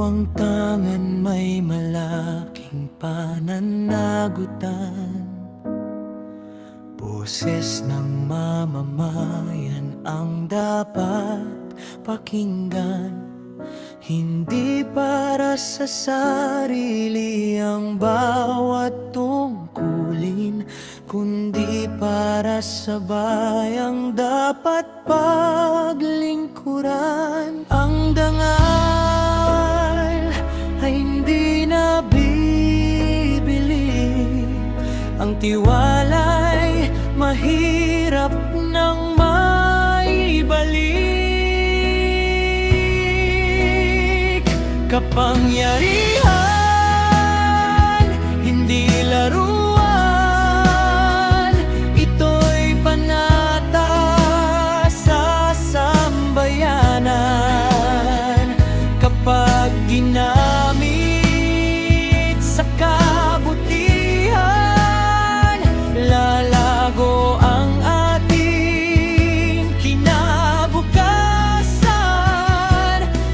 dalawang tangan may malaking pananagutan. Boses ng mamamayan ang dapat pakinggan. Hindi para sa sarili ang bawat tungkulin, kundi para sa bayang dapat paglingkuran. Ang dangal ay hindi nabibili, ang tiwala'y mahirap nang maibalik. Kapangyarihan, hindi laruan, ito'y panata sa sambayanan. Kapag ginamit sa kabutihan, lalago ang ating kinabukasan.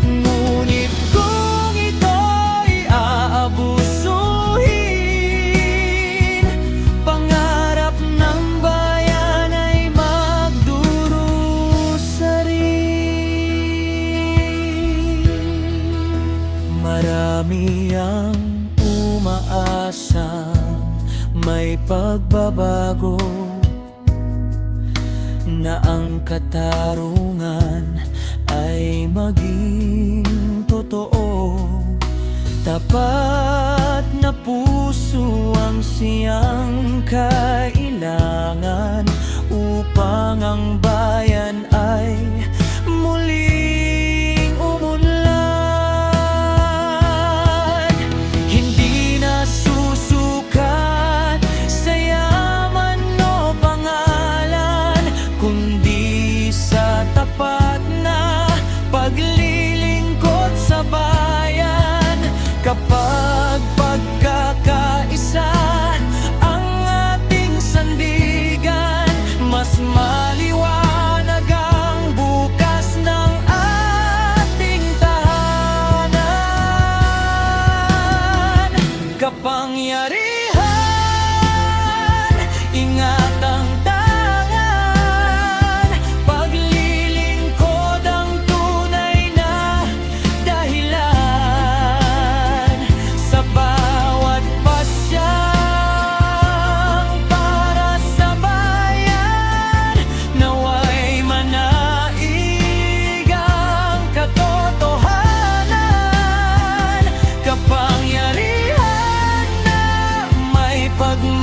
Ngunit kung ito'y aabusuhin, pangarap ng bayan ay magdurusa rin. Marami ang umaasang may pagbabago, na ang katarungan ay maging totoo. Tapat na puso ang siyang kailangan upang ang bayan ay muling umunlad. Hindi na susukat sa yaman o pangalan, kundi sa tapat na paglilingkod sa bayan. Kapag pagkakaisa ang ating sandigan, mas maliwanag ang bukas ng ating tahanan. Kapangyarihan, ingat ang tangan, paglilingkod ang tunay na dahilan. Sa bawat pasyang para sa bayan, nawa'y manaig ang katotohanan. Kapangyarihan na may pagmamahal